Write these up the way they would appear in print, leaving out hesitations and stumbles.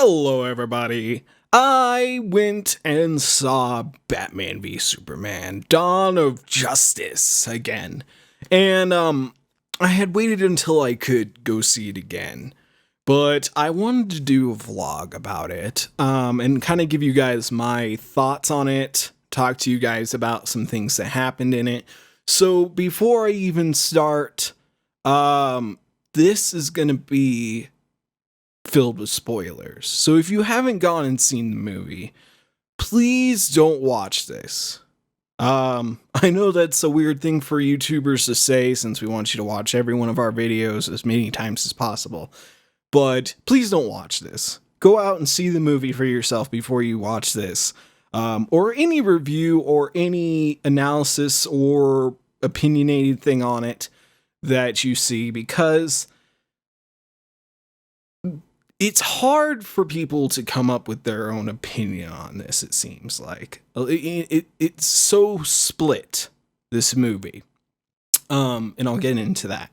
Hello, everybody. I went and saw Batman v Superman: Dawn of Justice again. And I had waited until I could go see it again. But I wanted to do a vlog about it and kind of give you guys my thoughts on it, talk to you guys about some things that happened in it. So before I even start, this is going to be filled with spoilers. So if you haven't gone and seen the movie, please don't watch this. I know that's a weird thing for YouTubers to say since we want you to watch every one of our videos as many times as possible. But please don't watch this. Go out and see the movie for yourself before you watch this. Or any review or any analysis or opinionated thing on it that you see, because it's hard for people to come up with their own opinion on this, it seems like. It's so split, this movie. And I'll get into that.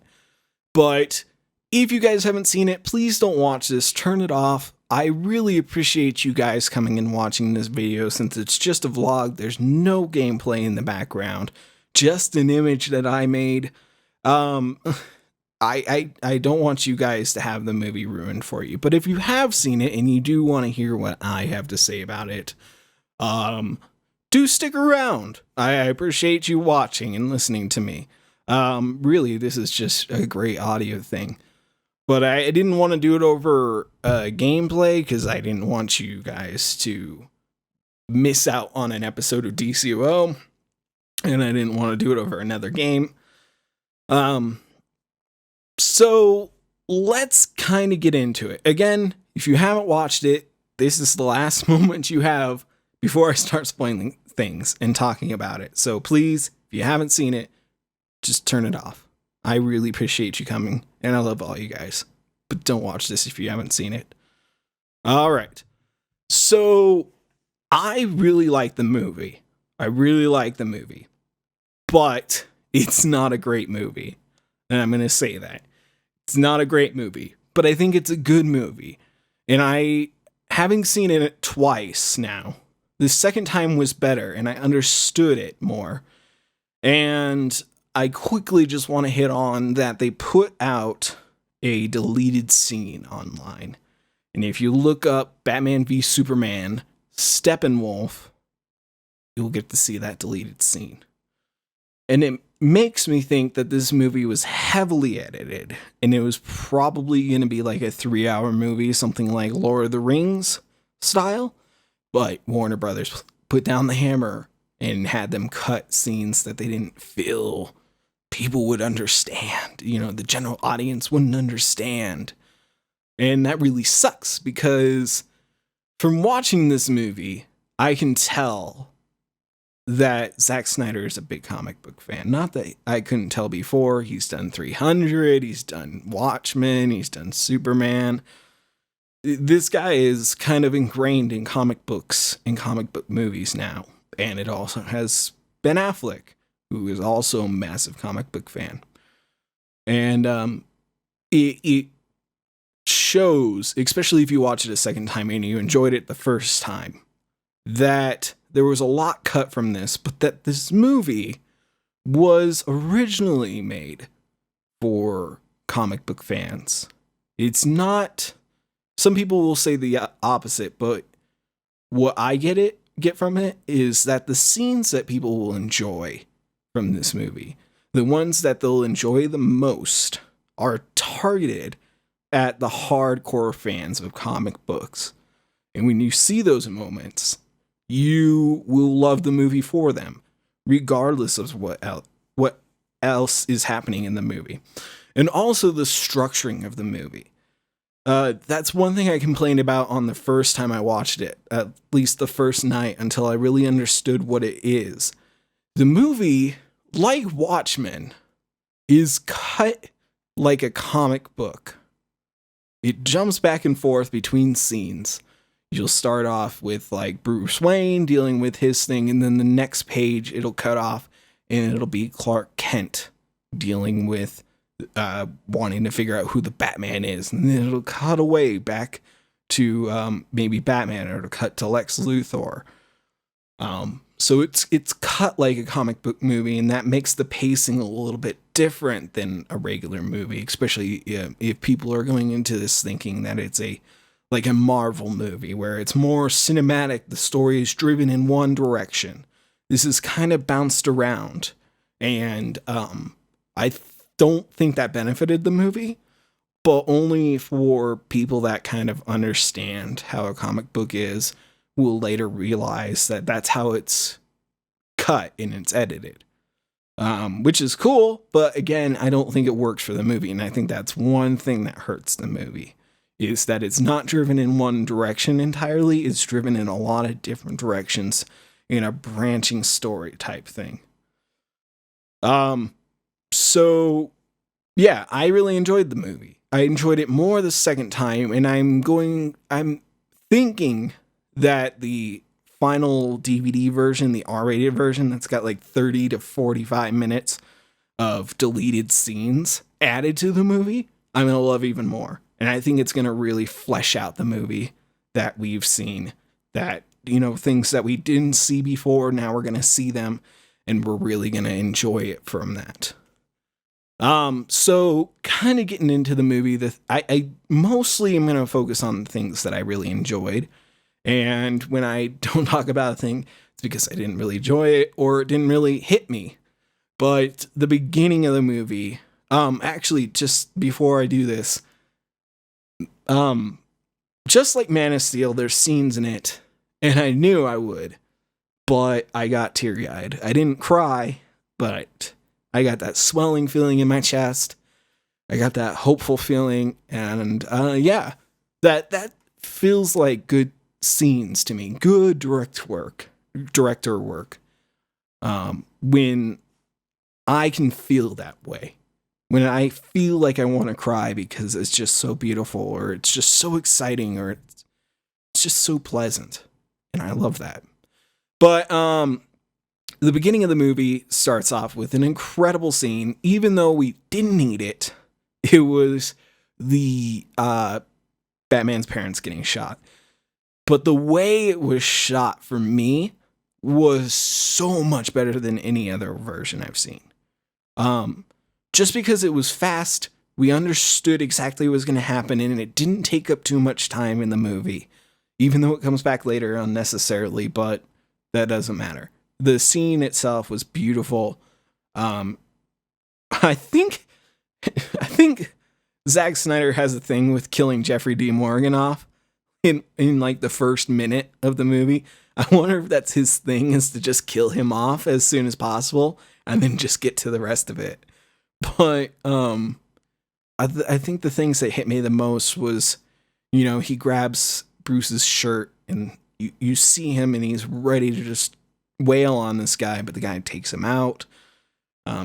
But if you guys haven't seen it, please don't watch this. Turn it off. I really appreciate you guys coming and watching this video since it's just a vlog. There's no gameplay in the background. Just an image that I made. I don't want you guys to have the movie ruined for you. But if you have seen it and you do want to hear what I have to say about it, do stick around. I appreciate you watching and listening to me. Really, this is just a great audio thing. But I didn't want to do it over gameplay because I didn't want you guys to miss out on an episode of DCOO. And I didn't want to do it over another game. So let's kind of get into it. Again, if you haven't watched it, this is the last moment you have before I start spoiling things and talking about it. So please, if you haven't seen it, just turn it off. I really appreciate you coming, and I love all you guys. But don't watch this if you haven't seen it. All right. So I really like the movie. But it's not a great movie. And I'm going to say that. It's not a great movie, but I think it's a good movie. And having seen it twice now, the second time was better and I understood it more. And I quickly just want to hit on that they put out a deleted scene online. And if you look up Batman v Superman, Steppenwolf, you'll get to see that deleted scene. And it makes me think that this movie was heavily edited, and it was probably going to be like a 3-hour movie, something like Lord of the Rings style. But Warner Brothers put down the hammer and had them cut scenes that they didn't feel people would understand. You know, the general audience wouldn't understand. And that really sucks, because from watching this movie, I can tell that Zack Snyder is a big comic book fan. Not that I couldn't tell before. He's done 300, he's done Watchmen, he's done Superman. This guy is kind of ingrained in comic books and comic book movies now. And it also has Ben Affleck, who is also a massive comic book fan. And it shows, especially if you watch it a second time and you enjoyed it the first time, that there was a lot cut from this, but that this movie was originally made for comic book fans. It's not, some people will say the opposite, but what I get from it is that the scenes that people will enjoy from this movie, the ones that they'll enjoy the most, are targeted at the hardcore fans of comic books. And when you see those moments, you will love the movie for them, regardless of what else is happening in the movie. And also the structuring of the movie. That's one thing I complained about on the first time I watched it, at least the first night, until I really understood what it is. The movie, like Watchmen, is cut like a comic book. It jumps back and forth between scenes. You'll start off with like Bruce Wayne dealing with his thing, and then the next page it'll cut off and it'll be Clark Kent dealing with wanting to figure out who the Batman is, and then it'll cut away back to maybe Batman or to cut to Lex Luthor. So it's cut like a comic book movie, and that makes the pacing a little bit different than a regular movie, especially if people are going into this thinking that it's like a Marvel movie where it's more cinematic, the story is driven in one direction. This is kind of bounced around, and I don't think that benefited the movie, but only for people that kind of understand how a comic book is will later realize that that's how it's cut and it's edited, which is cool. But again, I don't think it works for the movie. And I think that's one thing that hurts the movie, is that it's not driven in one direction entirely. It's driven in a lot of different directions in a branching story type thing. So yeah, I really enjoyed the movie. I enjoyed it more the second time, and I'm thinking that the final DVD version, the R-rated version, that's got like 30 to 45 minutes of deleted scenes added to the movie, I'm going to love even more. And I think it's going to really flesh out the movie that we've seen, that, things that we didn't see before, now we're going to see them, and we're really going to enjoy it from that. So kind of getting into the movie, I mostly am going to focus on things that I really enjoyed. And when I don't talk about a thing, it's because I didn't really enjoy it or it didn't really hit me. But the beginning of the movie, actually, just before I do this, just like Man of Steel, there's scenes in it, and I knew I would, but I got teary-eyed. I didn't cry, but I got that swelling feeling in my chest. I got that hopeful feeling, and that feels like good scenes to me, good director work. When I can feel that way, when I feel like I want to cry because it's just so beautiful, or it's just so exciting, or it's just so pleasant, and I love that. But the beginning of the movie starts off with an incredible scene, even though we didn't need it. It was the Batman's parents getting shot. But the way it was shot for me was so much better than any other version I've seen. Just because it was fast, we understood exactly what was going to happen, and it didn't take up too much time in the movie, even though it comes back later unnecessarily, but that doesn't matter. The scene itself was beautiful. I think Zack Snyder has a thing with killing Jeffrey D. Morgan off in like the first minute of the movie. I wonder if that's his thing, is to just kill him off as soon as possible and then just get to the rest of it. But I think the things that hit me the most was, he grabs Bruce's shirt and you see him and he's ready to just wail on this guy, but the guy takes him out.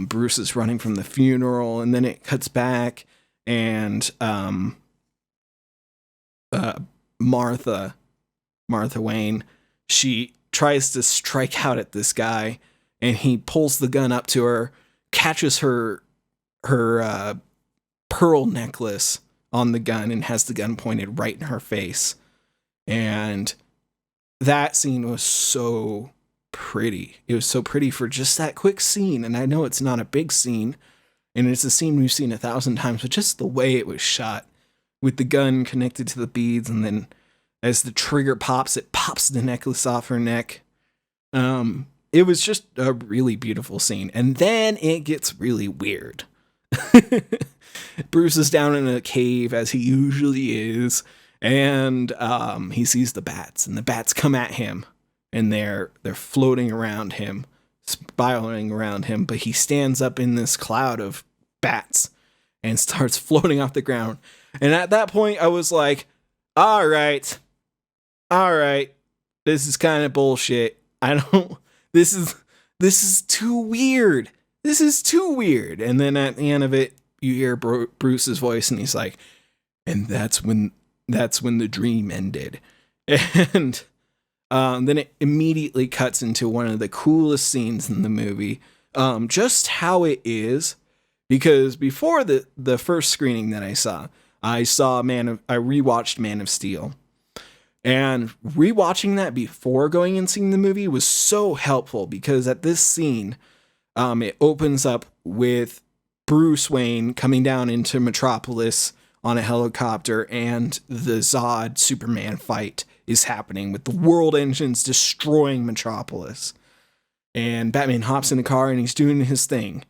Bruce is running from the funeral, and then it cuts back, and Martha Wayne, she tries to strike out at this guy, and he pulls the gun up to her, catches her pearl necklace on the gun, and has the gun pointed right in her face. And that scene was so pretty. It was so pretty for just that quick scene. And I know it's not a big scene, and it's a scene we've seen 1,000 times, but just the way it was shot with the gun connected to the beads, and then as the trigger pops, it pops the necklace off her neck. It was just a really beautiful scene. And then it gets really weird. Bruce is down in a cave, as he usually is, and he sees the bats, and the bats come at him, and they're floating around him, spiraling around him, but he stands up in this cloud of bats and starts floating off the ground. And at that point, I was like, all right, this is kind of bullshit. This is too weird. This is too weird. And then at the end of it, you hear Bruce's voice, and he's like, and that's when the dream ended. And then it immediately cuts into one of the coolest scenes in the movie. Just how it is, because before the first screening that I rewatched Man of Steel, And rewatching that before going and seeing the movie was so helpful, because at this scene, it opens up with Bruce Wayne coming down into Metropolis on a helicopter, and the Zod Superman fight is happening with the world engines destroying Metropolis. And Batman hops in the car and he's doing his thing.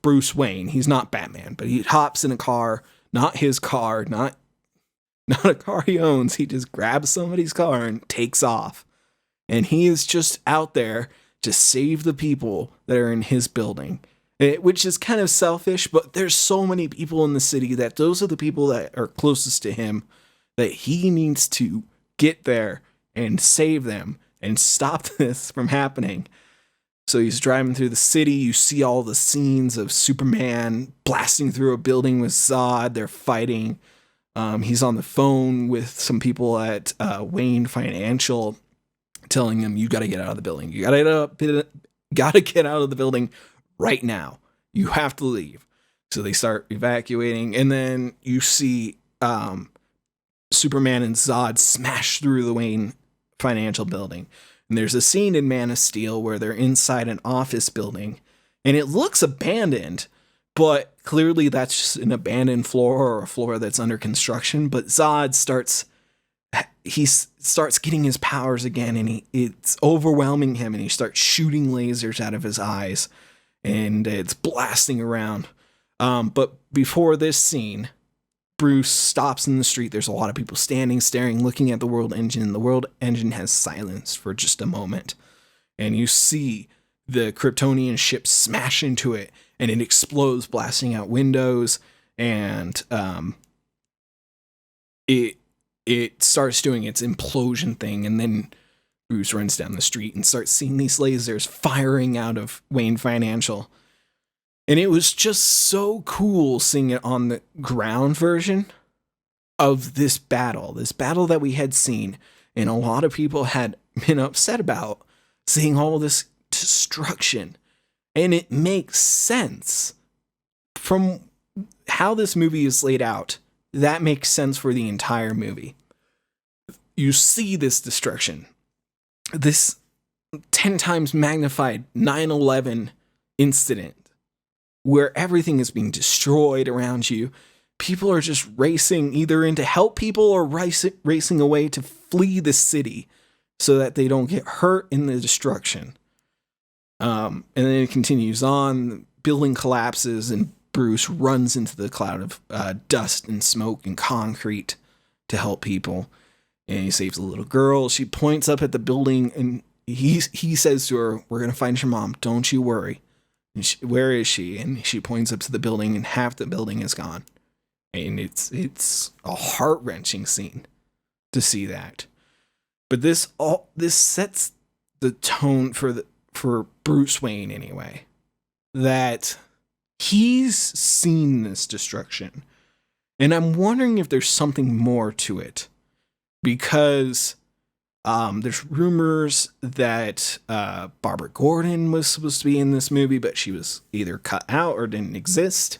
Bruce Wayne, he's not Batman, but he hops in a car, not his car, not a car he owns. He just grabs somebody's car and takes off. And he is just out there to save the people that are in his building. Which is kind of selfish, but there's so many people in the city that those are the people that are closest to him, that he needs to get there and save them and stop this from happening. So he's driving through the city. You see all the scenes of Superman blasting through a building with Zod. They're fighting. He's on the phone with some people at Wayne Financial, telling him, you got to get out of the building. You got to get out of the building right now. You have to leave. So they start evacuating, and then you see Superman and Zod smash through the Wayne Financial building. And there's a scene in Man of Steel where they're inside an office building, and it looks abandoned, but clearly that's just an abandoned floor, or a floor that's under construction. But Zod starts getting his powers again, and it's overwhelming him, and he starts shooting lasers out of his eyes, and it's blasting around. But before this scene, Bruce stops in the street. There's a lot of people standing, staring, looking at the world engine. The world engine has silenced for just a moment. And you see the Kryptonian ship smash into it, and it explodes, blasting out windows. And it starts doing its implosion thing. And then Bruce runs down the street and starts seeing these lasers firing out of Wayne Financial. And it was just so cool seeing it on the ground version of this battle that we had seen, and a lot of people had been upset about seeing all this destruction. And it makes sense from how this movie is laid out. That makes sense for the entire movie. You see this destruction, this 10 times magnified 9/11 incident, where everything is being destroyed around you. People are just racing either in to help people or racing away to flee the city so that they don't get hurt in the destruction. And then it continues on. The building collapses, and Bruce runs into the cloud of dust and smoke and concrete to help people. And he saves a little girl. She points up at the building, and he says to her, "We're going to find your mom. Don't you worry." And where is she? And she points up to the building, and half the building is gone. And it's a heart-wrenching scene to see that. But this sets the tone for Bruce Wayne anyway, that he's seen this destruction. And I'm wondering if there's something more to it, because there's rumors that Barbara Gordon was supposed to be in this movie, but she was either cut out or didn't exist.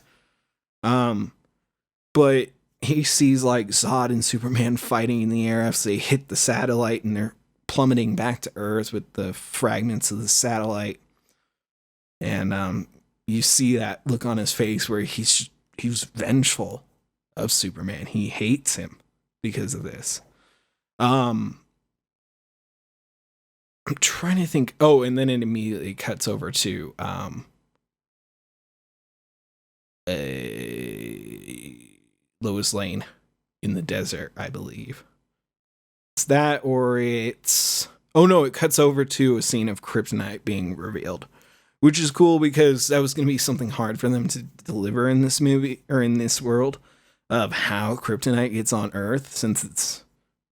But he sees like Zod and Superman fighting in the air as they hit the satellite, and they're plummeting back to Earth with the fragments of the satellite. And you see that look on his face where he was vengeful of Superman. He hates him because of this. I'm trying to think. Oh, and then it immediately cuts over to Lois Lane in the desert, I believe. It's that, or it's... Oh no, it cuts over to a scene of kryptonite being revealed, which is cool because that was going to be something hard for them to deliver in this movie, or in this world, of how kryptonite gets on Earth, since it's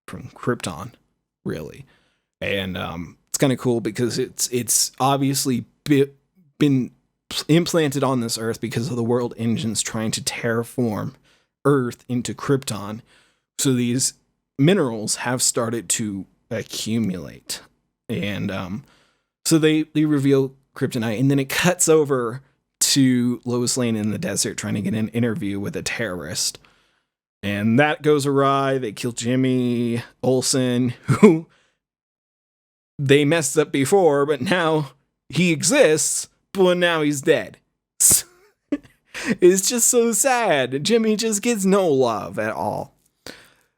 from Krypton, really. And it's kind of cool because it's obviously been implanted on this Earth because of the world engines trying to terraform Earth into Krypton. So these minerals have started to accumulate. And so they reveal kryptonite, and then it cuts over to Lois Lane in the desert trying to get an interview with a terrorist. And that goes awry. They kill Jimmy Olsen, who they messed up before, but now he exists, but now he's dead. It's just so sad. Jimmy just gets no love at all.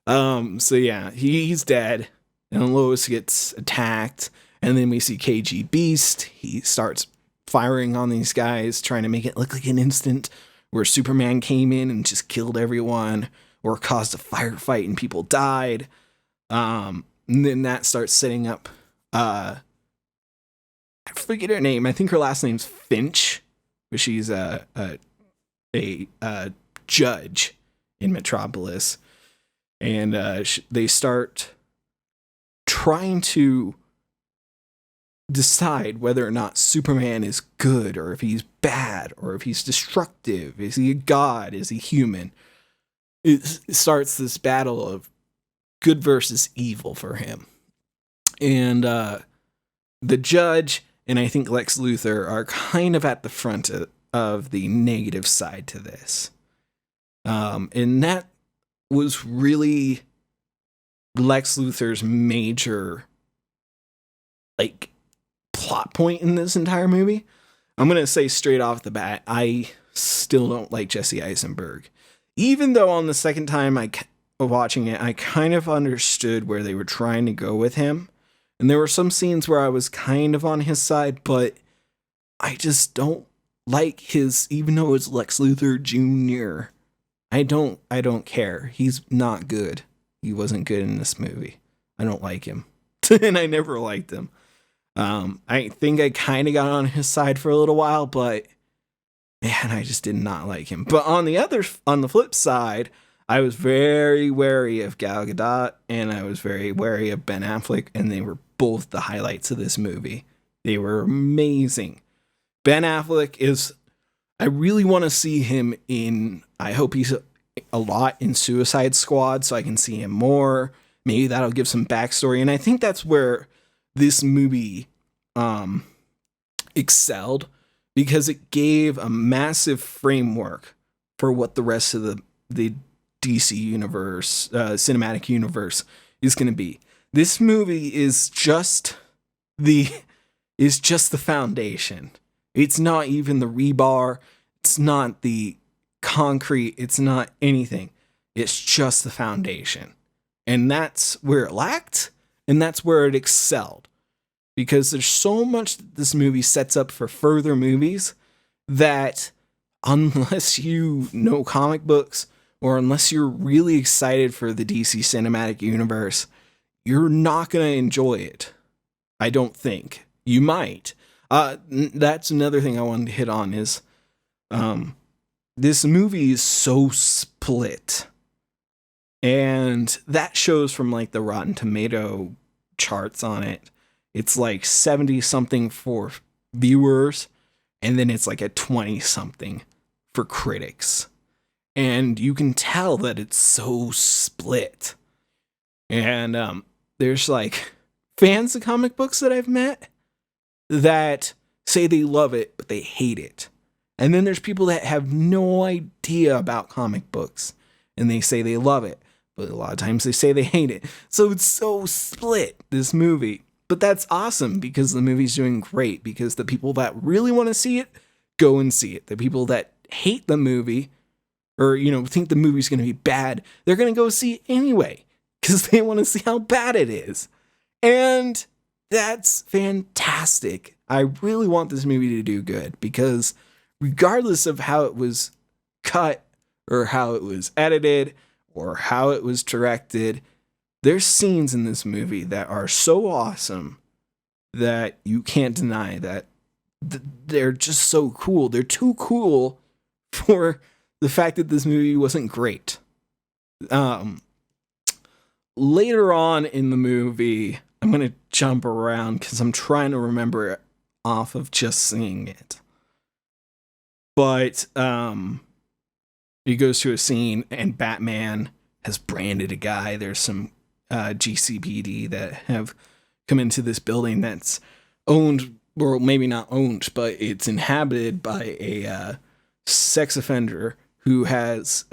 So yeah, he's dead, and Lois gets attacked, and then we see KG Beast. He starts firing on these guys, trying to make it look like an instant where Superman came in and just killed everyone, or caused a firefight and people died. And then that starts setting up, I forget her name. I think her last name's Finch, but she's a judge in Metropolis. And they start trying to decide whether or not Superman is good, or if he's bad, or if he's destructive. Is he a god? Is he human? It starts this battle of good versus evil for him. And the judge and I think Lex Luthor are kind of at the front of the negative side to this. And that was really Lex Luthor's major, like, plot point in this entire movie. I'm going to say straight off the bat, I still don't like Jesse Eisenberg. Even though on the second time watching it, I kind of understood where they were trying to go with him. And there were some scenes where I was kind of on his side, but I just don't like his, even though it's Lex Luthor Jr., I don't care. He's not good. He wasn't good in this movie. I don't like him. And I never liked him. I think I kind of got on his side for a little while, but man, I just did not like him. But on the flip side, I was very wary of Gal Gadot, and I was very wary of Ben Affleck, and they were both the highlights of this movie. They were amazing. Ben Affleck I really want to see him I hope he's a lot in Suicide Squad, so I can see him more. Maybe that'll give some backstory, and I think that's where this movie excelled, because it gave a massive framework for what the rest of the DC universe, cinematic universe, is going to be. This movie is just the foundation. It's not even the rebar. It's not the concrete. It's not anything. It's just the foundation. And that's where it lacked, and that's where it excelled. Because there's so much that this movie sets up for further movies that, unless you know comic books, or unless you're really excited for the DC cinematic universe, you're not going to enjoy it. I don't think. You might. That's another thing I wanted to hit on is this movie is so split. And that shows from like the Rotten Tomato charts on it. It's like 70 something for viewers, and then it's like a 20 something for critics. And you can tell that it's so split. And there's like fans of comic books that I've met that say they love it, but they hate it. And then there's people that have no idea about comic books, and they say they love it, but a lot of times they say they hate it. So it's so split, this movie. But that's awesome, because the movie's doing great, because the people that really want to see it, go and see it. The people that hate the movie, or, think the movie's going to be bad, they're going to go see it anyway, because they want to see how bad it is. And that's fantastic. I really want this movie to do good, because regardless of how it was cut, or how it was edited, or how it was directed, there's scenes in this movie that are so awesome that you can't deny that they're just so cool. They're too cool for the fact that this movie wasn't great. Later on in the movie, I'm going to jump around because I'm trying to remember it off of just seeing it. But he goes to a scene and Batman has branded a guy. There's some GCPD that have come into this building that's owned, or maybe not owned, but it's inhabited by a sex offender who has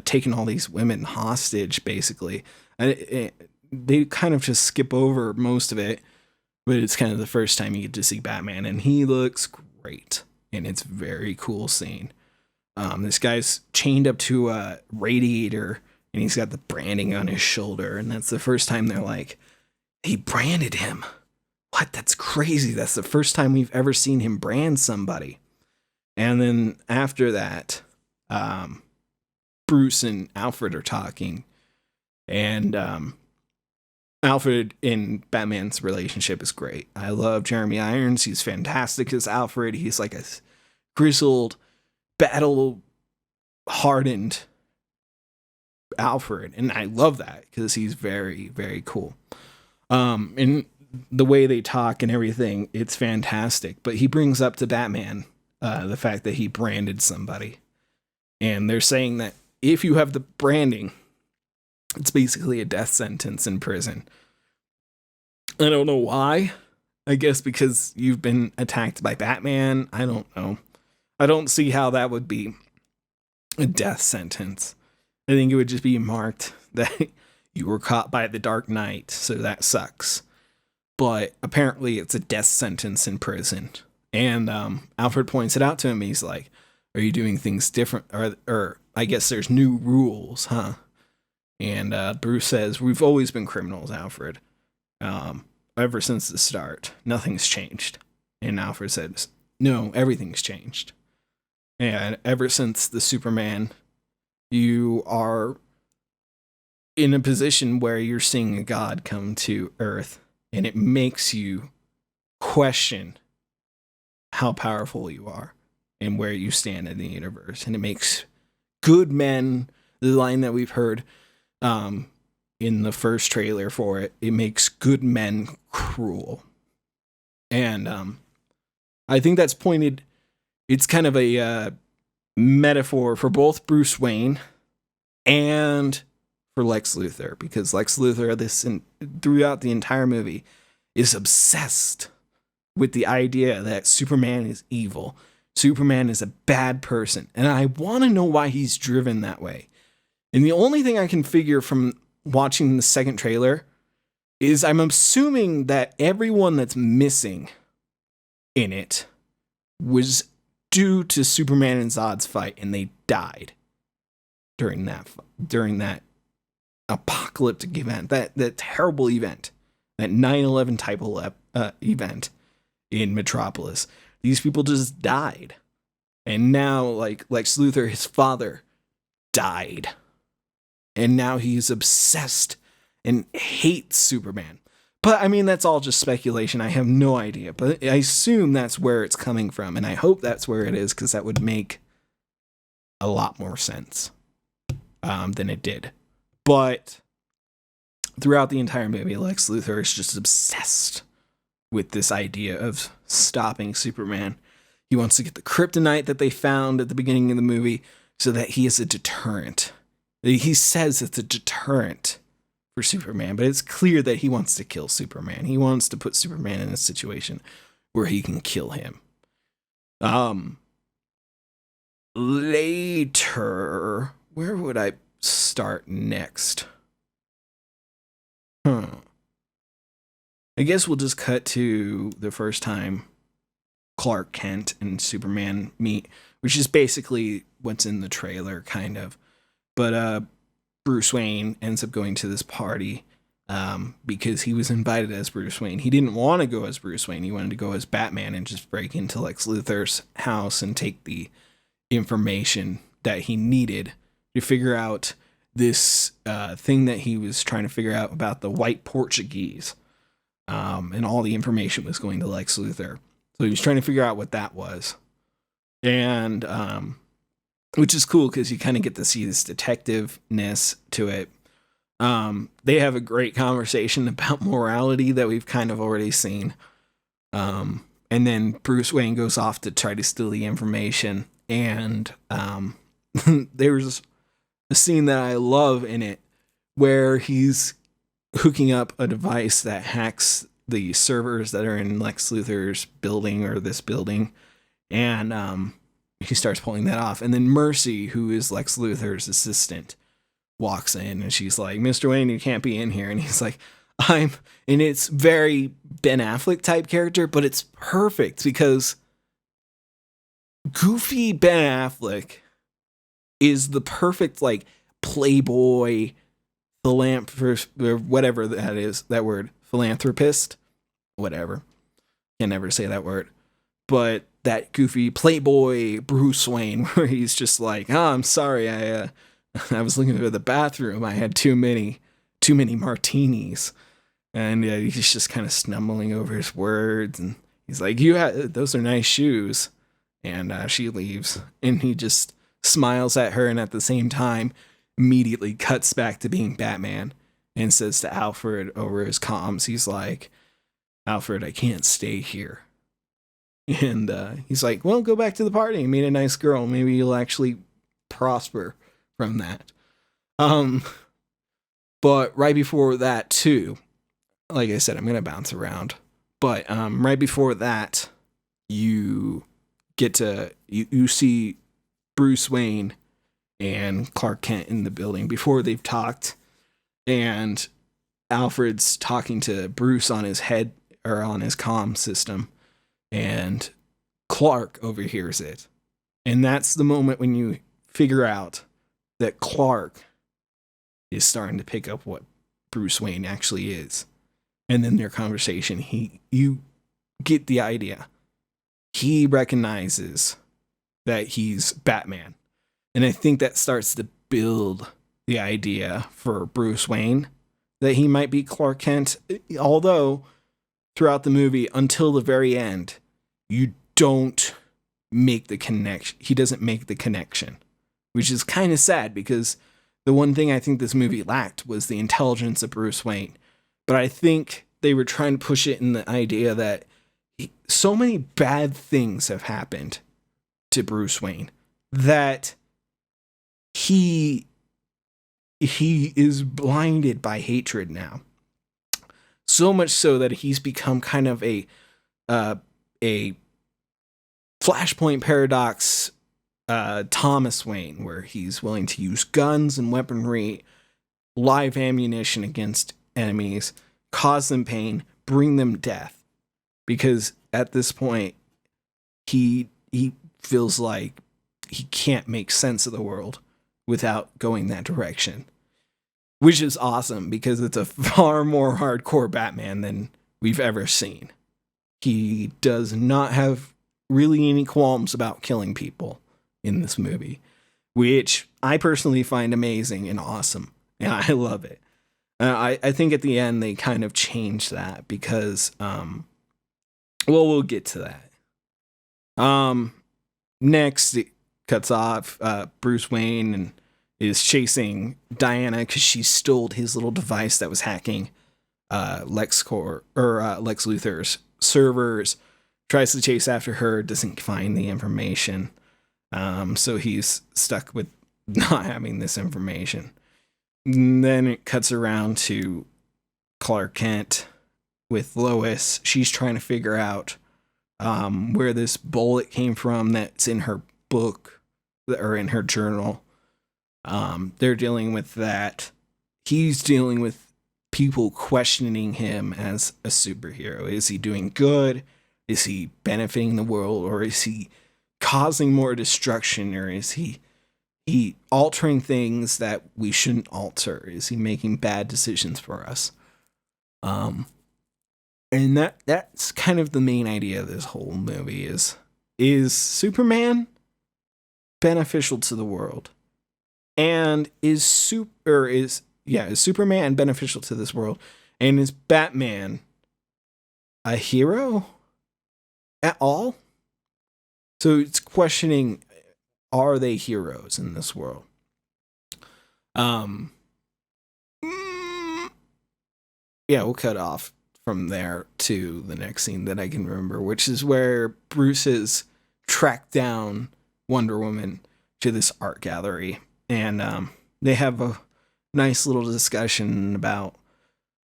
taking all these women hostage, basically. They kind of just skip over most of it, but it's kind of the first time you get to see Batman, and he looks great, and it's a very cool scene. This guy's chained up to a radiator, and he's got the branding on his shoulder, and that's the first time they're like, he branded him. What? That's crazy. That's the first time we've ever seen him brand somebody. And then after that, Bruce and Alfred are talking, and Alfred and Batman's relationship is great. I love Jeremy Irons. He's fantastic as Alfred. He's like a grizzled, battle-hardened Alfred, and I love that because he's very, very cool. And the way they talk and everything, it's fantastic. But he brings up to Batman the fact that he branded somebody, and they're saying that if you have the branding, it's basically a death sentence in prison. I don't know why. I guess because you've been attacked by Batman. I don't know. I don't see how that would be a death sentence. I think it would just be marked that you were caught by the Dark Knight, so that sucks. But apparently it's a death sentence in prison. And Alfred points it out to him. He's like, are you doing things different? Or I guess there's new rules, huh? And Bruce says, we've always been criminals, Alfred. Ever since the start, nothing's changed. And Alfred says, no, everything's changed. And ever since the Superman, you are in a position where you're seeing a god come to Earth, and it makes you question how powerful you are and where you stand in the universe. And it makes good men, the line that we've heard in the first trailer for it, it makes good men cruel. And I think that's pointed, it's kind of a metaphor for both Bruce Wayne and for Lex Luthor, because Lex Luthor, throughout the entire movie, is obsessed with the idea that Superman is evil. Superman is a bad person. And I want to know why he's driven that way. And the only thing I can figure from watching the second trailer is I'm assuming that everyone that's missing in it was due to Superman and Zod's fight, and they died during that apocalyptic event, that terrible event, that 9/11 type of event in Metropolis. These people just died, and now like Lex Luthor, his father, died, and now he's obsessed and hates Superman. But I mean, that's all just speculation. I have no idea, but I assume that's where it's coming from, and I hope that's where it is, because that would make a lot more sense than it did. But throughout the entire movie, Lex Luthor is just obsessed with this idea of stopping Superman. He wants to get the kryptonite that they found at the beginning of the movie so that he is a deterrent. He says it's a deterrent for Superman, but it's clear that he wants to kill Superman. He wants to put Superman in a situation where he can kill him. Later, where would I start next? I guess we'll just cut to the first time Clark Kent and Superman meet, which is basically what's in the trailer, kind of. But Bruce Wayne ends up going to this party because he was invited as Bruce Wayne. He didn't want to go as Bruce Wayne. He wanted to go as Batman and just break into Lex Luthor's house and take the information that he needed to figure out this thing that he was trying to figure out about the white Portuguese. And all the information was going to Lex Luthor. So he was trying to figure out what that was. And which is cool because you kind of get to see this detective-ness to it. They have a great conversation about morality that we've kind of already seen. And then Bruce Wayne goes off to try to steal the information. And there's a scene that I love in it where he's hooking up a device that hacks the servers that are in Lex Luthor's building, or this building. And he starts pulling that off. And then Mercy, who is Lex Luthor's assistant, walks in and she's like, Mr. Wayne, you can't be in here. And he's like, and it's very Ben Affleck type character, but it's perfect because goofy Ben Affleck is the perfect, like, playboy philanthropist, or whatever that is, that word, philanthropist, whatever. Can never say that word. But that goofy playboy Bruce Wayne, where he's just like, oh, I'm sorry, I was looking for the bathroom. I had too many martinis. And he's just kind of stumbling over his words. And he's like, those are nice shoes. And she leaves. And he just smiles at her, and at the same time, immediately cuts back to being Batman and says to Alfred over his comms, he's like, Alfred, I can't stay here. And he's like, well, go back to the party and meet a nice girl. Maybe you'll actually prosper from that. But right before that, too, like I said, I'm going to bounce around. But right before that, you get to, you see Bruce Wayne and Clark Kent in the building before they've talked. And Alfred's talking to Bruce on his head, or on his comm system. And Clark overhears it. And that's the moment when you figure out that Clark is starting to pick up what Bruce Wayne actually is. And then their conversation, you get the idea. He recognizes that he's Batman. And I think that starts to build the idea for Bruce Wayne that he might be Clark Kent. Although, throughout the movie, until the very end, you don't make the connection. He doesn't make the connection, which is kind of sad, because the one thing I think this movie lacked was the intelligence of Bruce Wayne. But I think they were trying to push it in the idea that so many bad things have happened to Bruce Wayne that he is blinded by hatred now. So much so that he's become kind of a Flashpoint Paradox Thomas Wayne, where he's willing to use guns and weaponry, live ammunition against enemies, cause them pain, bring them death. Because at this point, he feels like he can't make sense of the world without going that direction. Which is awesome, because it's a far more hardcore Batman than we've ever seen. He does not have really any qualms about killing people in this movie, which I personally find amazing and awesome, and I love it. I think at the end they kind of changed that because, we'll get to that. Next, it cuts off Bruce Wayne and is chasing Diana because she stole his little device that was hacking Lex Luthor's servers. Tries to chase after her, doesn't find the information. So he's stuck with not having this information. And then it cuts around to Clark Kent with Lois. She's trying to figure out where this bullet came from that's in her book or in her journal. They're dealing with that. He's dealing with people questioning him as a superhero. Is he doing good? Is he benefiting the world? Or is he causing more destruction? Or is he altering things that we shouldn't alter? Is he making bad decisions for us? And that's kind of the main idea of this whole movie is Superman beneficial to the world? And is Superman beneficial to this world? And is Batman a hero at all? So it's questioning, are they heroes in this world? Yeah, we'll cut off from there to the next scene that I can remember, which is where Bruce has tracked down Wonder Woman to this art gallery. And they have a nice little discussion about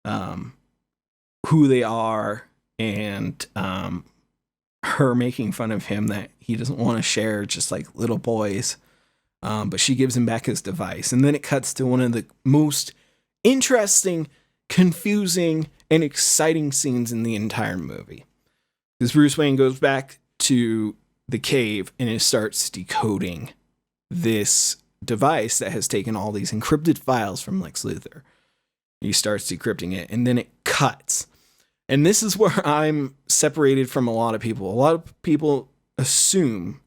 who they are and her making fun of him that he doesn't want to share just like little boys. But she gives him back his device. And then it cuts to one of the most interesting, confusing, and exciting scenes in the entire movie. Because Bruce Wayne goes back to the cave and it starts decoding this device that has taken all these encrypted files from Lex Luthor. He starts decrypting it, and then it cuts. And this is where I'm separated from a lot of people. A lot of people assume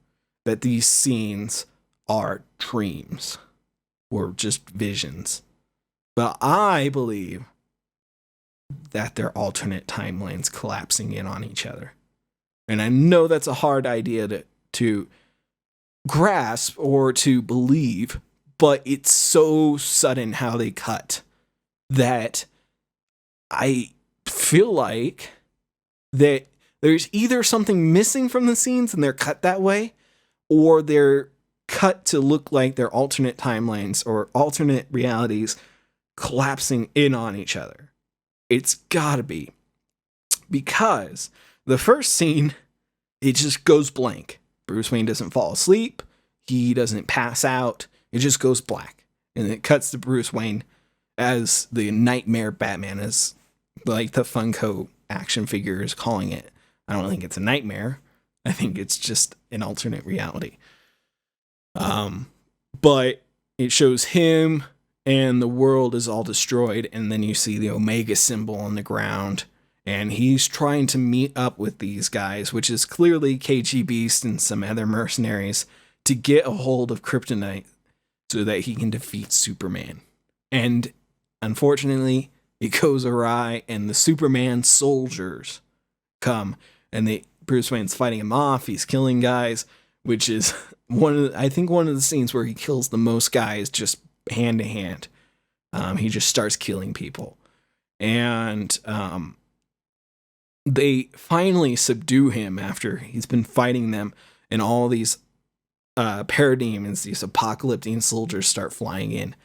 that these scenes are dreams or just visions. But I believe that they're alternate timelines collapsing in on each other. And I know that's a hard idea to grasp or to believe, but it's so sudden how they cut that I feel like that there's either something missing from the scenes and they're cut that way, or they're cut to look like they're alternate timelines or alternate realities collapsing in on each other. It's gotta be. Because the first scene, it just goes blank. Bruce Wayne doesn't fall asleep. He doesn't pass out. It just goes black. And it cuts to Bruce Wayne as the Nightmare Batman, as like the Funko action figure is calling it. I don't think it's a nightmare. I think it's just an alternate reality. But it shows him and the world is all destroyed. And then you see the Omega symbol on the ground. And he's trying to meet up with these guys, which is clearly KG Beast and some other mercenaries, to get a hold of kryptonite so that he can defeat Superman. And unfortunately, it goes awry, and the Superman soldiers come, and Bruce Wayne's fighting him off. He's killing guys, which is one of the scenes where he kills the most guys just hand to hand. He just starts killing people, and they finally subdue him after he's been fighting them, and all these parademons, these apocalyptic soldiers, start flying in.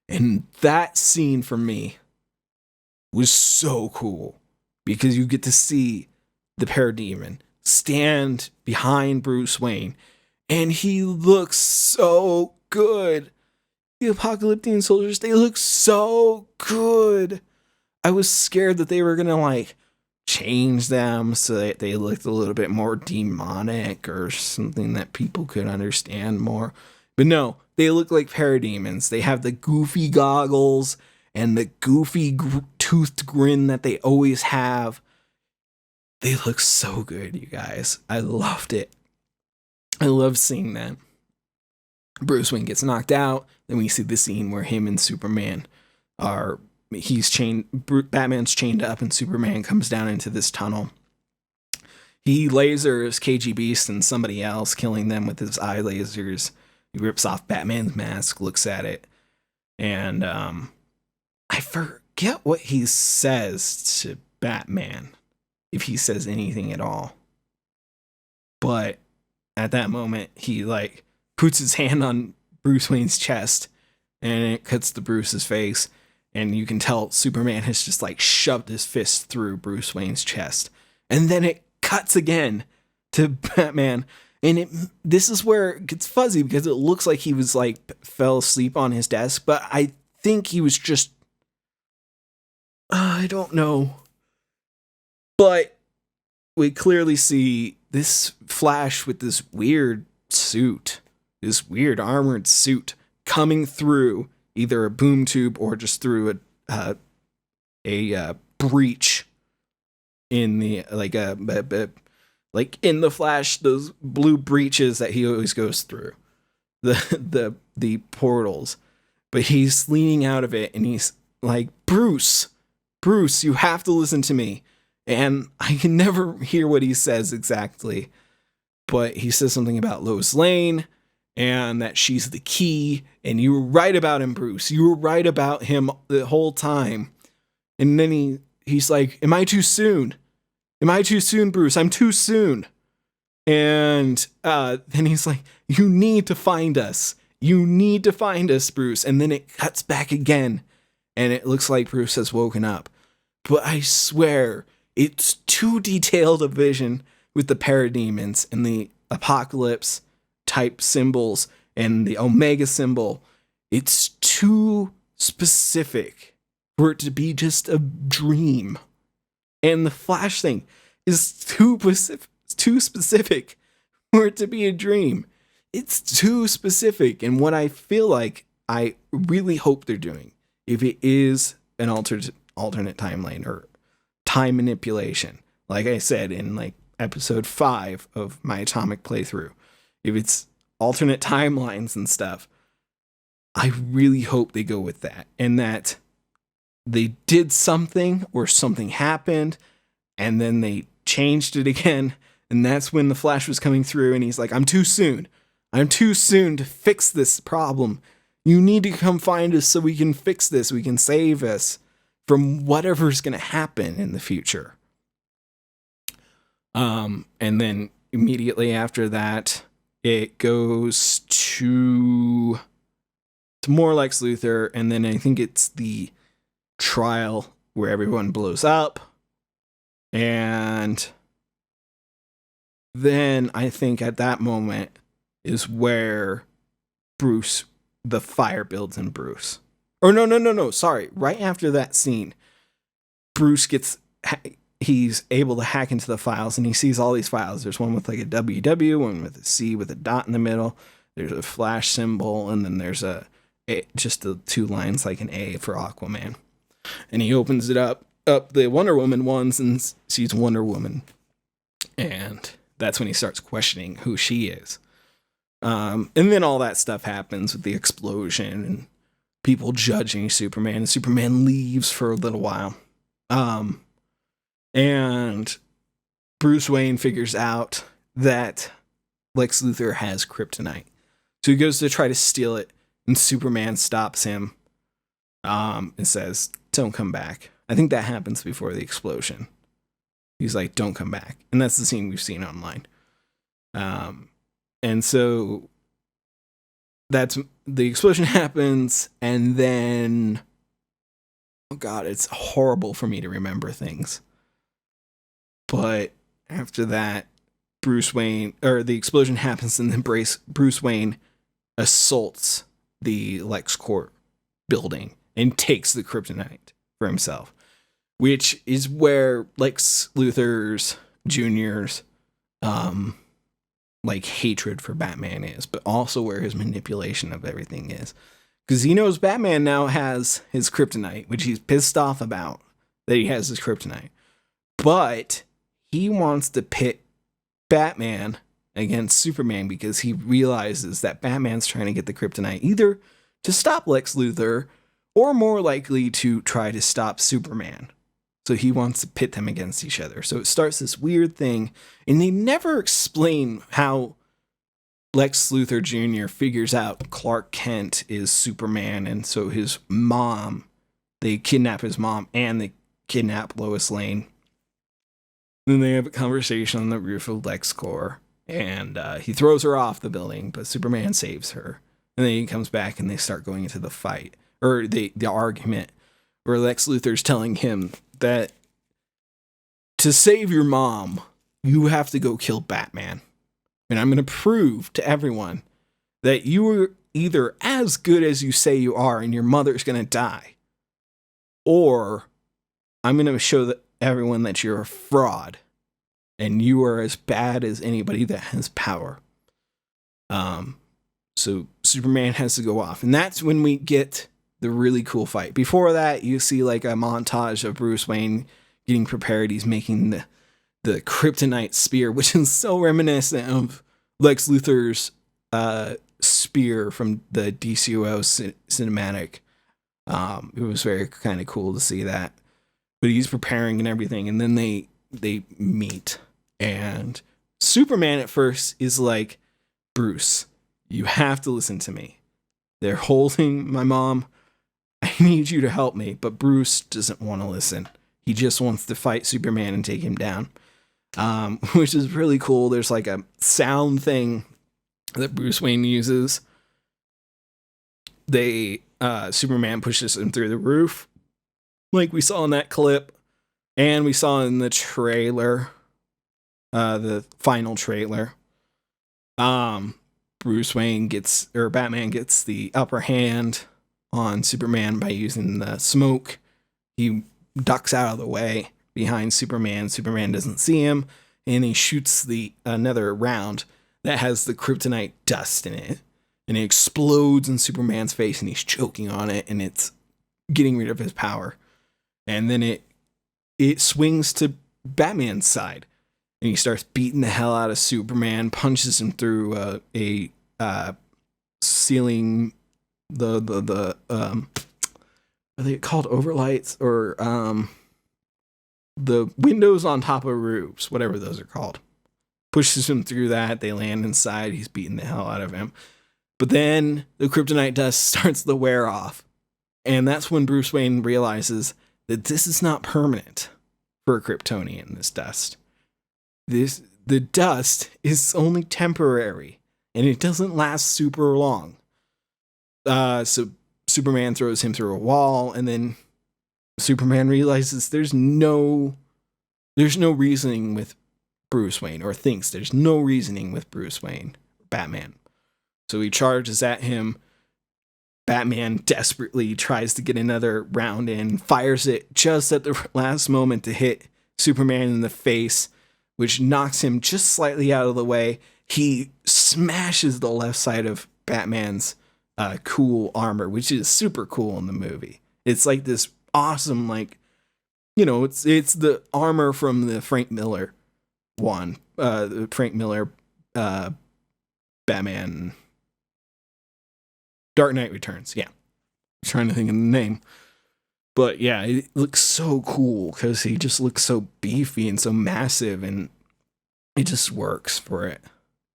And that scene for me was so cool because you get to see the parademon stand behind Bruce Wayne, and he looks so good. The apocalyptic soldiers, they look so good. I was scared that they were gonna like change them so that they looked a little bit more demonic or something that people could understand more. But no, they look like parademons. They have the goofy goggles and the goofy toothed grin that they always have. They look so good, you guys. I loved it. I love seeing that. Bruce Wayne gets knocked out. Then we see the scene where him and Superman are... Batman's chained up and Superman comes down into this tunnel. He lasers KG Beast and somebody else, killing them with his eye lasers. He rips off Batman's mask, looks at it, and I forget what he says to Batman, if he says anything at all. But at that moment, he like puts his hand on Bruce Wayne's chest, and it cuts to Bruce's face. And you can tell Superman has just like shoved his fist through Bruce Wayne's chest. And then it cuts again to Batman. And this is where it gets fuzzy because it looks like he was like fell asleep on his desk. But I think he was just, I don't know. But we clearly see this Flash with this weird suit, this weird armored suit coming through either a boom tube or just through a breach in the like in the Flash, those blue breaches that he always goes through, the portals. But he's leaning out of it and he's like, Bruce, you have to listen to me. And I can never hear what he says exactly, but he says something about Lois Lane and that she's the key, and you were right about him, Bruce. You were right about him the whole time. And then he's like, am I too soon? Am I too soon, Bruce? I'm too soon. And then he's like, you need to find us. You need to find us, Bruce. And then it cuts back again, and it looks like Bruce has woken up. But I swear, it's too detailed a vision with the parademons and the apocalypse type symbols and the Omega symbol. It's too specific for it to be just a dream. And the Flash thing is too specific for it to be a dream. It's too specific. And what I feel like I really hope they're doing, if it is an alternate timeline or time manipulation, like I said in like episode 5 of my Atomic playthrough, if it's alternate timelines and stuff, I really hope they go with that, and that they did something or something happened and then they changed it again. And that's when the Flash was coming through and he's like, I'm too soon to fix this problem. You need to come find us so we can fix this. We can save us from whatever's going to happen in the future. And then immediately after that, it goes to more Lex Luthor. And then I think it's the trial where everyone blows up. And then I think at that moment is where the fire builds in Bruce. Or no. Sorry. Right after that scene, Bruce he's able to hack into the files and he sees all these files. There's one with like a WW, one with a C with a dot in the middle. There's a Flash symbol, and then there's just the 2 lines like an A for Aquaman. And he opens it up the Wonder Woman ones and sees Wonder Woman. And that's when he starts questioning who she is. And then all that stuff happens with the explosion and people judging Superman. And Superman leaves for a little while. And Bruce Wayne figures out that Lex Luthor has kryptonite. So he goes to try to steal it, and Superman stops him and says, don't come back. I think that happens before the explosion. He's like, don't come back. And that's the scene we've seen online. And so that's the explosion happens, and then, oh God, it's horrible for me to remember things. But after that, the explosion happens, and then Bruce Wayne assaults the LexCorp building and takes the kryptonite for himself, which is where Lex Luthor's Jr.'s like hatred for Batman is, but also where his manipulation of everything is. Because he knows Batman now has his kryptonite, which he's pissed off about that he has his kryptonite. But he wants to pit Batman against Superman because he realizes that Batman's trying to get the kryptonite either to stop Lex Luthor or more likely to try to stop Superman. So he wants to pit them against each other. So it starts this weird thing, and they never explain how Lex Luthor Jr. figures out Clark Kent is Superman, and so his mom, they kidnap his mom and they kidnap Lois Lane. Then they have a conversation on the roof of LexCorp, and he throws her off the building, but Superman saves her. And then he comes back and they start going into the fight, or the argument, where Lex Luthor's telling him that to save your mom, you have to go kill Batman. And I'm going to prove to everyone that you are either as good as you say you are and your mother's going to die, or I'm going to show everyone that you're a fraud and you are as bad as anybody that has power. So Superman has to go off. And that's when we get the really cool fight. Before that, you see like a montage of Bruce Wayne getting prepared. He's making the kryptonite spear, which is so reminiscent of Lex Luthor's spear from the DCOO cinematic. It was very kind of cool to see that. But he's preparing and everything, and then they meet. And Superman at first is like, Bruce, you have to listen to me. They're holding my mom. I need you to help me. But Bruce doesn't want to listen. He just wants to fight Superman and take him down. Which is really cool. There's like a sound thing that Bruce Wayne uses. Superman pushes him through the roof, like we saw in that clip, and we saw in the trailer. the final trailer. Um, Batman gets the upper hand on Superman by using the smoke. He ducks out of the way behind Superman. Superman doesn't see him, and he shoots another round that has the kryptonite dust in it, and it explodes in Superman's face, and he's choking on it, and it's getting rid of his power. And then it swings to Batman's side, and he starts beating the hell out of Superman, punches him through a ceiling, are they called overlights, or the windows on top of roofs, whatever those are called. Pushes him through that. They land inside. He's beating the hell out of him. But then the kryptonite dust starts to wear off. And that's when Bruce Wayne realizes that this is not permanent for a Kryptonian, this dust. The dust is only temporary, and it doesn't last super long. So Superman throws him through a wall, and then Superman realizes there's no reasoning with Bruce Wayne, or thinks there's no reasoning with Bruce Wayne, Batman. So he charges at him. Batman desperately tries to get another round in, fires it just at the last moment to hit Superman in the face, which knocks him just slightly out of the way. He smashes the left side of Batman's cool armor, which is super cool in the movie. It's like this awesome, like, it's the armor from the Frank Miller one, the Frank Miller Batman Dark Knight Returns. Yeah, I'm trying to think of the name, but yeah, it looks so cool because he just looks so beefy and so massive, and it just works for it.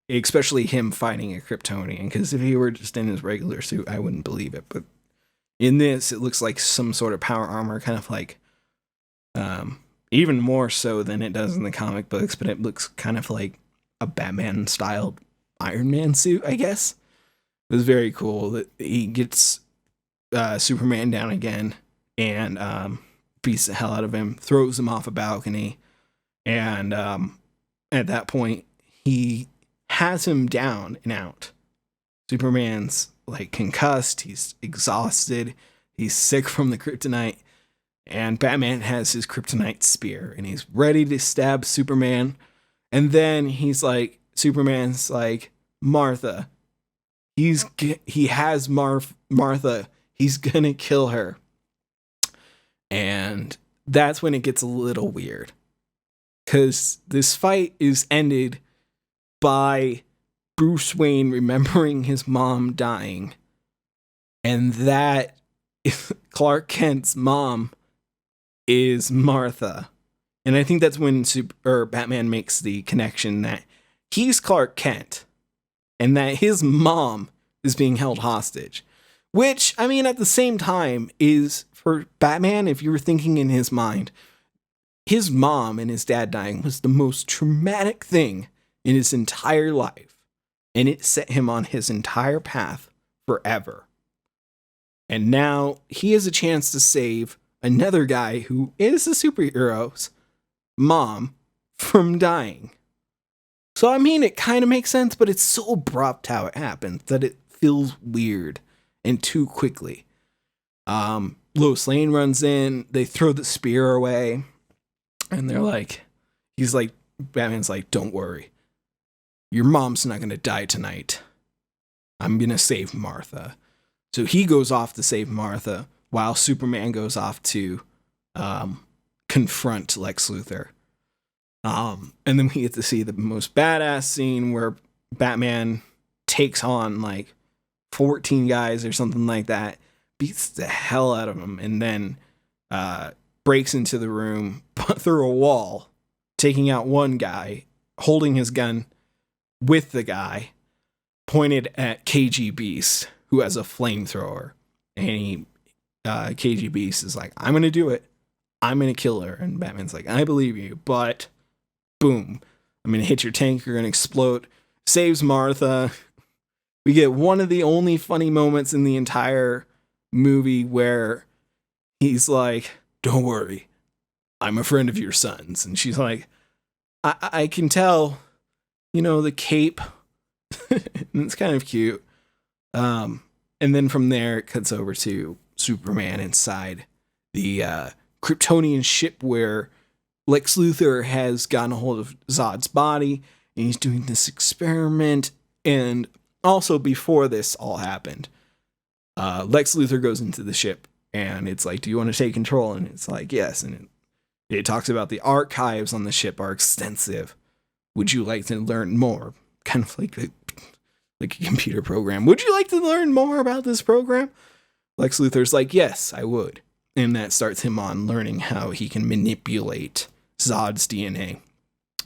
Especially him fighting a Kryptonian, because if he were just in his regular suit, I wouldn't believe it. But in this, it looks like some sort of power armor, kind of like, even more so than it does in the comic books, but it looks kind of like a Batman-styled Iron Man suit, I guess. It was very cool that he gets Superman down again and beats the hell out of him, throws him off a balcony, and at that point, he has him down and out. Superman's like concussed, he's exhausted, he's sick from the kryptonite, and Batman has his kryptonite spear, and he's ready to stab Superman. And then Superman's like, Martha. He has Martha. He's gonna kill her. And that's when it gets a little weird, because this fight is ended by Bruce Wayne remembering his mom dying, and that Clark Kent's mom is Martha. And I think that's when Batman makes the connection that he's Clark Kent and that his mom is being held hostage. Which, I mean, at the same time, is for Batman, if you were thinking in his mind, his mom and his dad dying was the most traumatic thing in his entire life. And it set him on his entire path forever. And now he has a chance to save another guy who is a superhero's mom from dying. So, I mean, it kind of makes sense, but it's so abrupt how it happens that it feels weird and too quickly. Lois Lane runs in, they throw the spear away, and Batman's like, don't worry. Your mom's not going to die tonight. I'm going to save Martha. So he goes off to save Martha, while Superman goes off to confront Lex Luthor. And then we get to see the most badass scene where Batman takes on like 14 guys or something like that, beats the hell out of them, and then breaks into the room through a wall, taking out one guy, holding his gun with the guy pointed at KG Beast, who has a flamethrower. And KG Beast is like, I'm going to do it. I'm going to kill her. And Batman's like, I believe you, but boom, I'm going to hit your tank. You're going to explode. Saves Martha. We get one of the only funny moments in the entire movie where he's like, don't worry, I'm a friend of your son's. And she's like, I can tell, the cape. It's kind of cute. And then from there, it cuts over to Superman inside the Kryptonian ship where Lex Luthor has gotten a hold of Zod's body, and he's doing this experiment. And also, before this all happened, Lex Luthor goes into the ship, and it's like, do you want to take control? And it's like, yes. And it talks about the archives on the ship are extensive. Would you like to learn more? Kind of like a computer program. Would you like to learn more about this program? Lex Luthor's like, yes, I would. And that starts him on learning how he can manipulate Zod's DNA.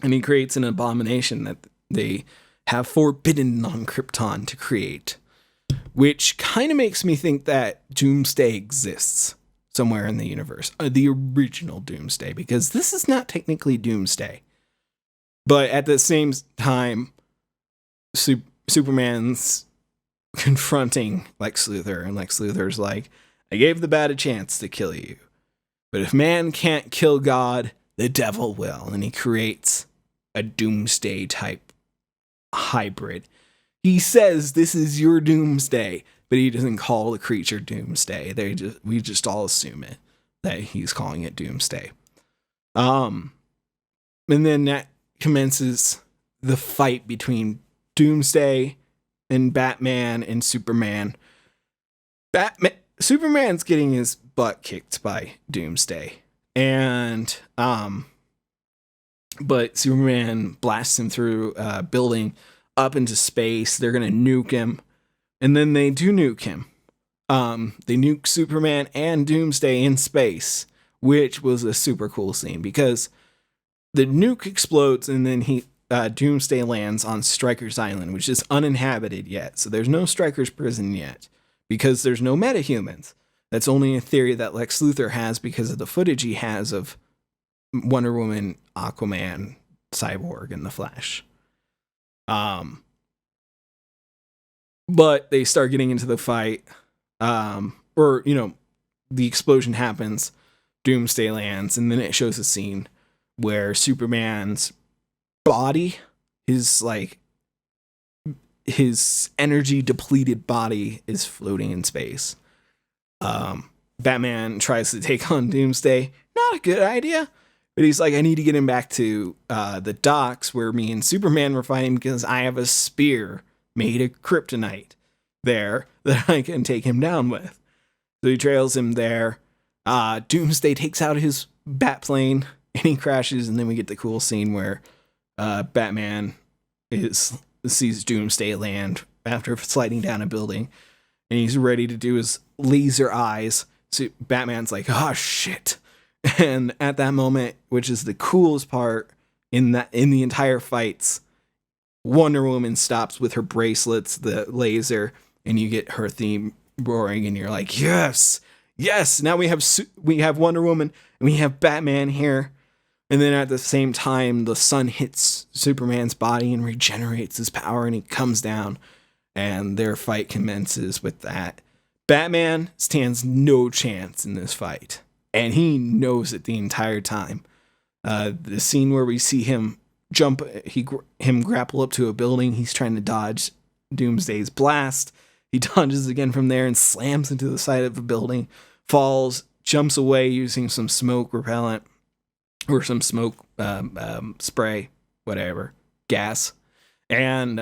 And he creates an abomination that they have forbidden on Krypton to create, which kind of makes me think that Doomsday exists somewhere in the universe. The original Doomsday, because this is not technically Doomsday. But at the same time, Superman's confronting Lex Luthor, and Lex Luthor's like, I gave the bad a chance to kill you. But if man can't kill God, the devil will. And he creates a Doomsday type hybrid. He says this is your Doomsday, but he doesn't call the creature Doomsday. We just all assume it, that he's calling it Doomsday. And then that commences the fight between Doomsday and Batman and Superman. Superman's getting his butt kicked by Doomsday, and but Superman blasts him through a building up into space. They're gonna nuke him, and then they do nuke him. They nuke Superman and Doomsday in space, which was a super cool scene because the nuke explodes, and then Doomsday lands on Stryker's Island, which is uninhabited yet. So there's no Stryker's prison yet because there's no metahumans. That's only a theory that Lex Luthor has because of the footage he has of Wonder Woman, Aquaman, Cyborg, and the Flash. But they start getting into the fight, the explosion happens, Doomsday lands, and then it shows a scene where Superman's body, his energy depleted body, is floating in space. Batman tries to take on Doomsday. Not a good idea. But he's like, I need to get him back to the docks where me and Superman were fighting because I have a spear made of kryptonite there that I can take him down with. So he trails him there. Doomsday takes out his Batplane and he crashes, and then we get the cool scene where Batman sees Doomsday land after sliding down a building, and he's ready to do his laser eyes. So Batman's like, oh shit. And at that moment, which is the coolest part in the entire fights, Wonder Woman stops with her bracelets, the laser, and you get her theme roaring, and you're like, yes, now we have Wonder Woman and we have Batman here. And then at the same time, the sun hits Superman's body and regenerates his power, and he comes down, and their fight commences with that. Batman stands no chance in this fight, and he knows it the entire time. The scene where we see him grapple up to a building, he's trying to dodge Doomsday's blast. He dodges again from there and slams into the side of a building, falls, jumps away using some smoke repellent, or some smoke spray, whatever, gas. And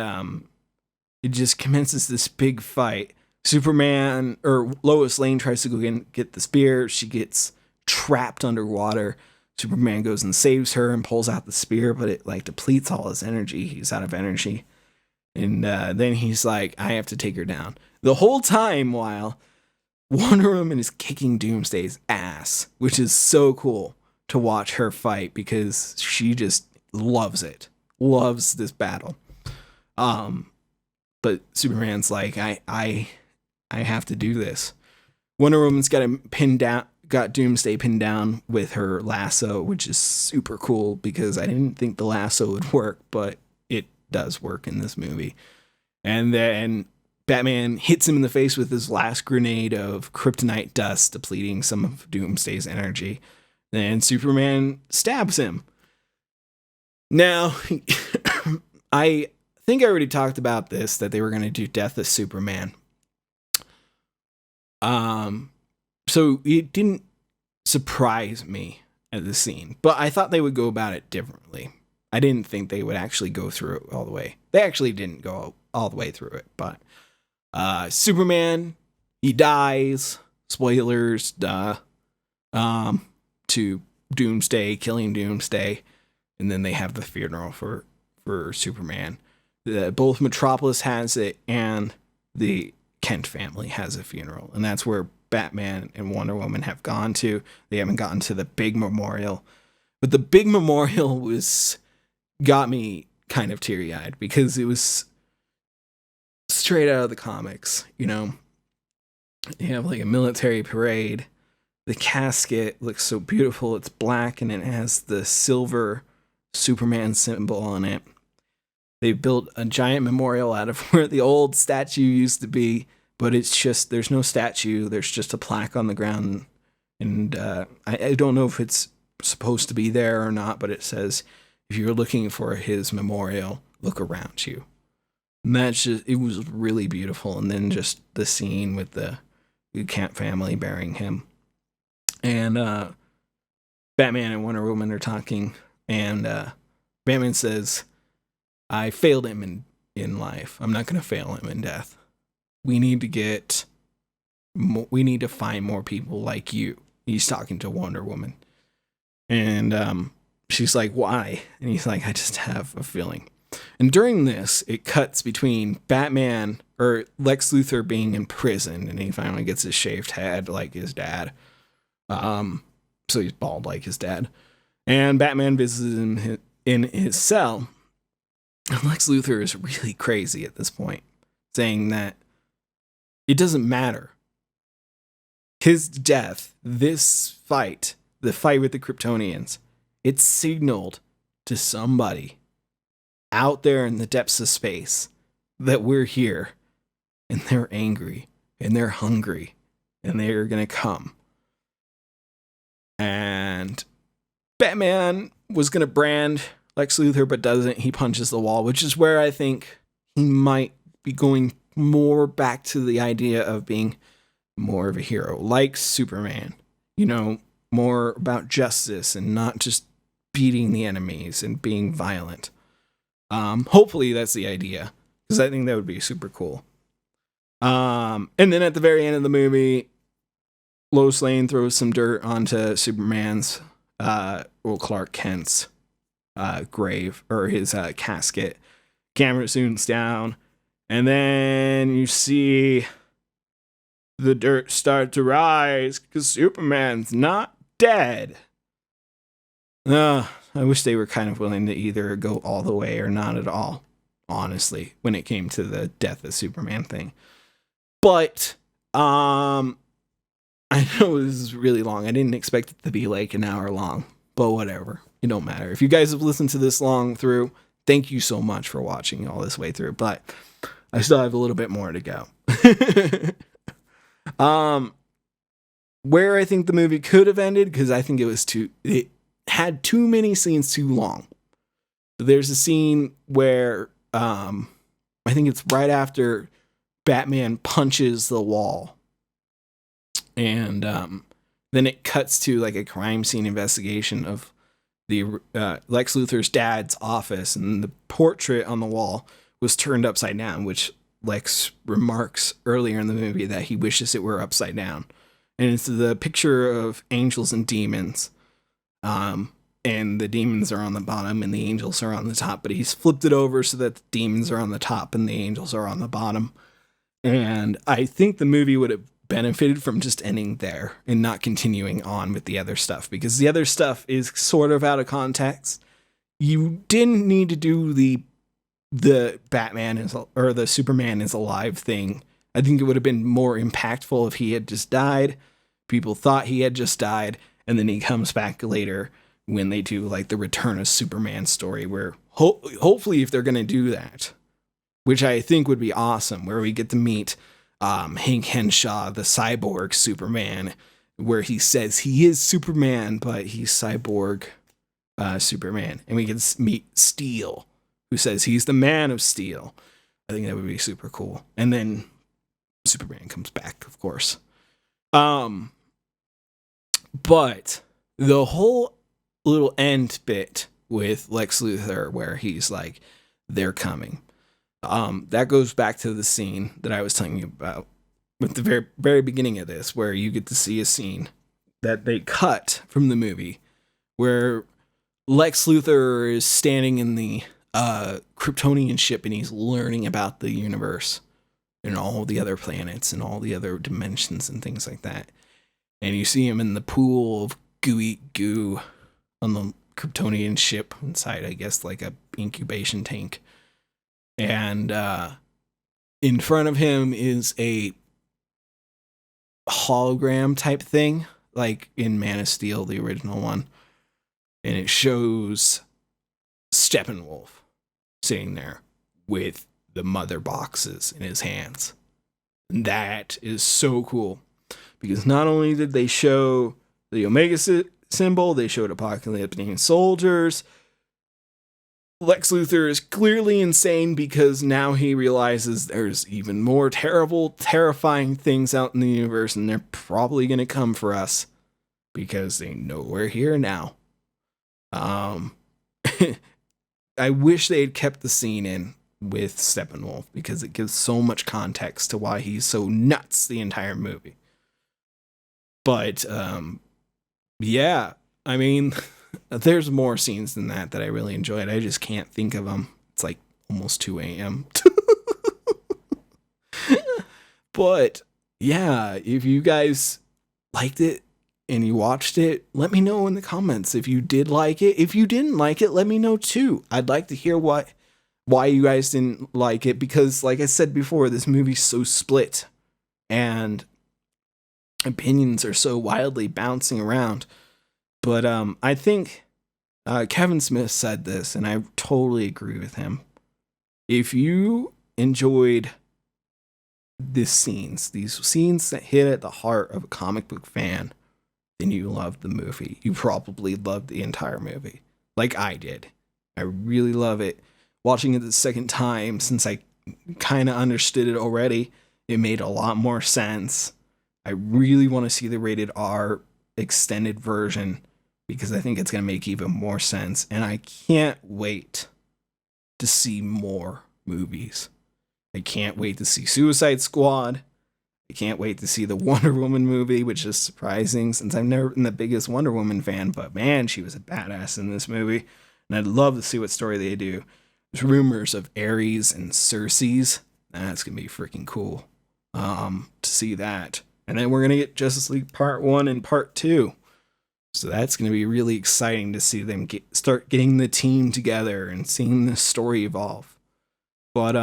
it just commences this big fight. Superman, or Lois Lane, tries to go get the spear. She gets trapped underwater. Superman goes and saves her and pulls out the spear, but it depletes all his energy. He's out of energy. And then he's like, I have to take her down. The whole time while Wonder Woman is kicking Doomsday's ass, which is so cool to watch her fight because she just loves it. Loves this battle. But Superman's like, I have to do this. Wonder Woman's got Doomsday pinned down with her lasso, which is super cool because I didn't think the lasso would work, but it does work in this movie. And then Batman hits him in the face with his last grenade of kryptonite dust, depleting some of Doomsday's energy. Then Superman stabs him. Now, I think I already talked about this, that they were going to do Death of Superman. So it didn't surprise me at the scene, but I thought they would go about it differently. I didn't think they would actually go through it all the way. They actually didn't go all the way through it, but Superman, he dies. Spoilers, duh. To Doomsday, killing Doomsday, and then they have the funeral for Superman. Both Metropolis has it, and the Kent family has a funeral, and that's where Batman and Wonder Woman have gone to. They haven't gotten to the big memorial, but the big memorial got me kind of teary-eyed because it was straight out of the comics. You know, you have like a military parade. The casket looks so beautiful. It's black and it has the silver Superman symbol on it. They built a giant memorial out of where the old statue used to be, but it's just, there's no statue. There's just a plaque on the ground. And I don't know if it's supposed to be there or not, but it says, if you're looking for his memorial, look around you. And that's just, it was really beautiful. And then just the scene with the Kent family burying him. And Batman and Wonder Woman are talking, and Batman says, I failed him in life. I'm not going to fail him in death. We need to find more people like you. He's talking to Wonder Woman. And she's like, why? And he's like, I just have a feeling. And during this, it cuts between Batman, or Lex Luthor, being in prison, and he finally gets his shaved head like his dad. So he's bald like his dad. And Batman visits him in his cell. And Lex Luthor is really crazy at this point, saying that it doesn't matter. His death, this fight, the fight with the Kryptonians, it signaled to somebody out there in the depths of space that we're here, and they're angry, and they're hungry, and they're gonna come. And Batman was going to brand Lex Luthor, but doesn't. He punches the wall, which is where I think he might be going more back to the idea of being more of a hero, like Superman. You know, more about justice and not just beating the enemies and being violent. Hopefully that's the idea, because I think that would be super cool. And then at the very end of the movie, Lois Lane throws some dirt onto Superman's, Clark Kent's grave, or his casket. Camera zooms down, and then you see the dirt start to rise because Superman's not dead. I wish they were kind of willing to either go all the way or not at all, honestly, when it came to the Death of Superman thing. But, I know this is really long. I didn't expect it to be like an hour long, but whatever. It don't matter. If you guys have listened to this long through, thank you so much for watching all this way through, but I still have a little bit more to go. Where I think the movie could have ended, because I think it had too many scenes too long. There's a scene where I think it's right after Batman punches the wall. And then it cuts to like a crime scene investigation of the Lex Luthor's dad's office, and the portrait on the wall was turned upside down, which Lex remarks earlier in the movie that he wishes it were upside down. And it's the picture of angels and demons. And the demons are on the bottom and the angels are on the top, but he's flipped it over so that the demons are on the top and the angels are on the bottom. And I think the movie would have benefited from just ending there and not continuing on with the other stuff, because the other stuff is sort of out of context. You didn't need to do the Batman or the Superman is alive thing. I think it would have been more impactful if he had just died. People thought he had just died, and then he comes back later when they do like the Return of Superman story, where hopefully, if they're going to do that, which I think would be awesome, where we get to meet Hank Henshaw, the cyborg Superman, where he says he is Superman, but he's cyborg Superman, and we can meet Steel, who says he's the Man of Steel. I think that would be super cool. And then Superman comes back, of course. But the whole little end bit with Lex Luthor, where he's like, "They're coming." That goes back to the scene that I was telling you about with the very, very beginning of this, where you get to see a scene that they cut from the movie, where Lex Luthor is standing in the Kryptonian ship and he's learning about the universe and all the other planets and all the other dimensions and things like that. And you see him in the pool of gooey goo on the Kryptonian ship inside, I guess, like a incubation tank. And in front of him is a hologram type thing, like in Man of Steel, the original one. And it shows Steppenwolf sitting there with the mother boxes in his hands. And that is so cool. Because not only did they show the Omega symbol, they showed apocalyptic soldiers. Lex Luthor is clearly insane because now he realizes there's even more terrible, terrifying things out in the universe, and they're probably going to come for us because they know we're here now. I wish they had kept the scene in with Steppenwolf because it gives so much context to why he's so nuts the entire movie. But, yeah, I mean, there's more scenes than that I really enjoyed. I just can't think of them. It's like almost 2 a.m. But, yeah, if you guys liked it and you watched it, let me know in the comments if you did like it. If you didn't like it, let me know too. I'd like to hear why you guys didn't like it, because like I said before, this movie's so split and opinions are so wildly bouncing around. But I think Kevin Smith said this, and I totally agree with him. If you enjoyed these scenes that hit at the heart of a comic book fan, then you loved the movie. You probably loved the entire movie, like I did. I really love it. Watching it the second time, since I kind of understood it already, it made a lot more sense. I really want to see the rated R extended version because I think it's going to make even more sense. And I can't wait to see more movies. I can't wait to see Suicide Squad. I can't wait to see the Wonder Woman movie, which is surprising since I've never been the biggest Wonder Woman fan, but man, she was a badass in this movie. And I'd love to see what story they do. There's rumors of Ares and Circe's. That's going to be freaking cool to see that. And then we're going to get Justice League Part 1 and Part 2. So that's going to be really exciting to see them start getting the team together and seeing the story evolve. But,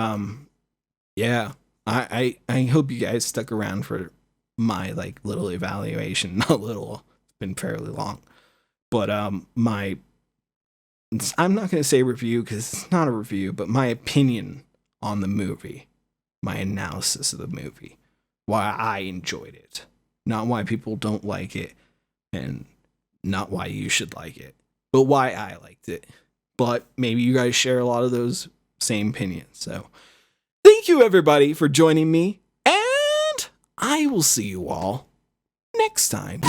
yeah, I hope you guys stuck around for my, like, little evaluation. Not little, it's been fairly long. But, I'm not going to say review because it's not a review, but my opinion on the movie, my analysis of the movie, why I enjoyed it, not why people don't like it, and not why you should like it, but why I liked it. But maybe you guys share a lot of those same opinions. So thank you, everybody, for joining me, and I will see you all next time.